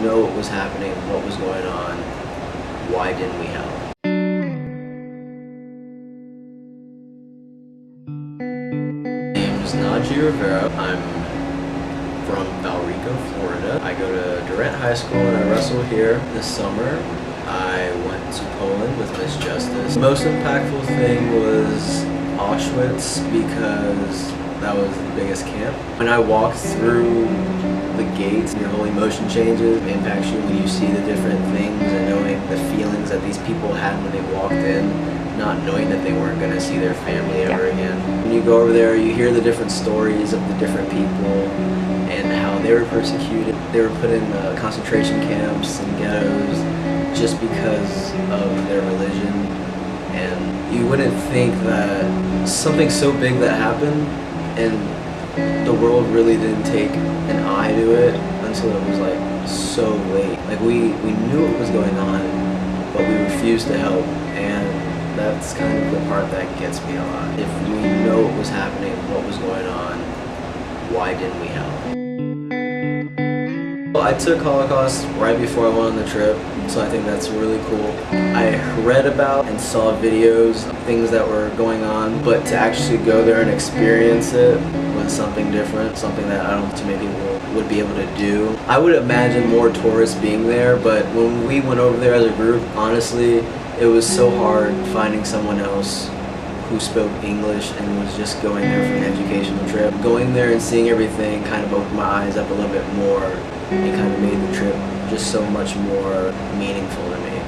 know what was happening, what was going on, why didn't we help? My name is Najee Rivera. I'm from Valrico, Florida. I go to Durant High School and I wrestle here. This summer, I went to Poland with Miss Justice. The most impactful thing was Auschwitz because that was the biggest camp. When I walked through the gates, your whole emotion changes. It impacts you when you see the different things and knowing the feelings that these people had when they walked in, not knowing that they weren't going to see their family ever again. When you go over there, you hear the different stories of the different people and how they were persecuted. They were put in concentration camps and ghettos just because of their religion. And you wouldn't think that something so big that happened and the world really didn't take an eye to it until it was like so late. Like we knew what was going on, but we refused to help, and that's kind of the part that gets me a lot. If we know what was happening, what was going on, why didn't we help? Well, I took Holocaust right before I went on the trip, so I think that's really cool. I read about and saw videos, things that were going on, but to actually go there and experience it was something different, something that I don't think too many people would be able to do. I would imagine more tourists being there, but when we went over there as a group, honestly, it was so hard finding someone else who spoke English and was just going there for an educational trip. Going there and seeing everything kind of opened my eyes up a little bit more. It kind of made the trip just so much more meaningful to me.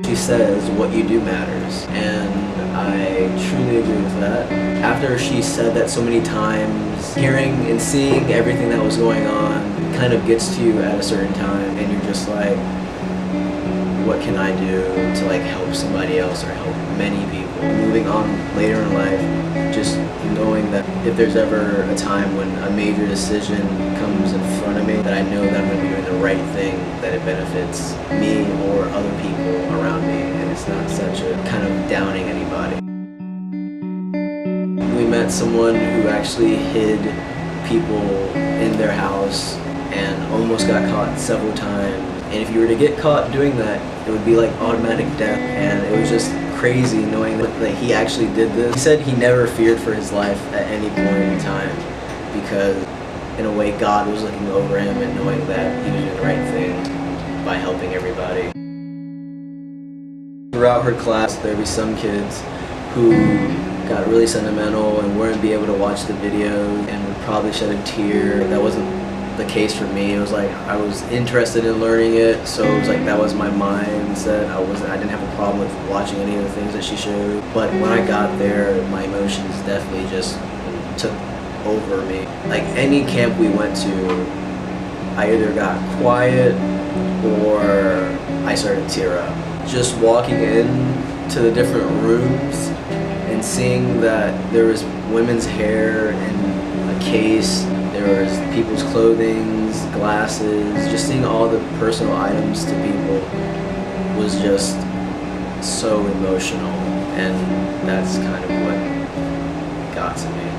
She says, what you do matters, and I truly agree with that. After she said that so many times, hearing and seeing everything that was going on kind of gets to you at a certain time, and you're just like, what can I do to like help somebody else or help many people? Moving on later in life, just knowing that if there's ever a time when a major decision comes in front of me, that I know that I'm going to be doing the right thing, that it benefits me or other people around me, and it's not such a kind of downing anybody. We met someone who actually hid people in their house and almost got caught several times. And if you were to get caught doing that, it would be like automatic death. And it was just crazy knowing that he actually did this. He said he never feared for his life at any point in time because in a way God was looking over him and knowing that he was doing the right thing by helping everybody. Throughout her class, there'd be some kids who got really sentimental and wouldn't be able to watch the video and would probably shed a tear. That wasn't the case for me. It was like I was interested in learning it, so it was like that was my mindset. I didn't have a problem with watching any of the things that she showed. But when I got there, my emotions definitely just took over me. Like any camp we went to, I either got quiet or I started to tear up. Just walking in to the different rooms and seeing that there was women's hair in a case, there was people's clothing, glasses, just seeing all the personal items to people was just so emotional, and that's kind of what got to me.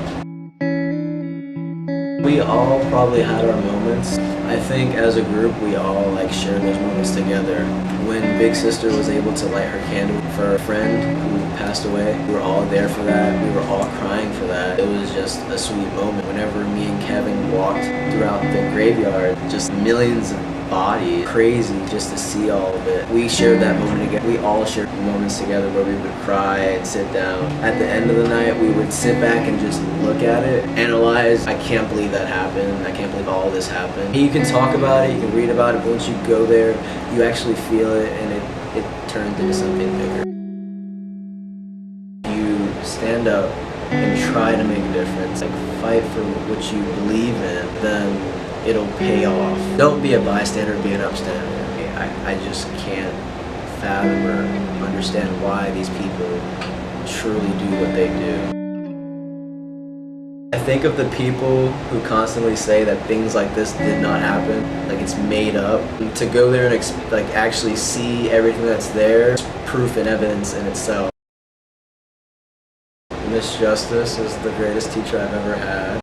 We all probably had our moments. I think as a group we all like shared those moments together. When Big Sister was able to light her candle for a friend who passed away, we were all there for that. We were all crying for that. It was just a sweet moment. Whenever me and Kevin walked throughout the graveyard, just millions of bodies, crazy just to see all of it. We shared that moment together. We all shared moments together where we would cry and sit down. At the end of the night, we would sit back and just look at it, analyze. I can't believe that happened. I can't believe all this happened. You can talk about it, you can read about it, but once you go there, you actually feel it, and it turns into something bigger. You stand up and try to make a difference, like fight for what you believe in, then it'll pay off. Don't be a bystander, be an upstander. I just can't fathom or understand why these people truly do what they do. I think of the people who constantly say that things like this did not happen, like it's made up. To go there and like actually see everything that's there, it's proof and evidence in itself. Miss Justice is the greatest teacher I've ever had.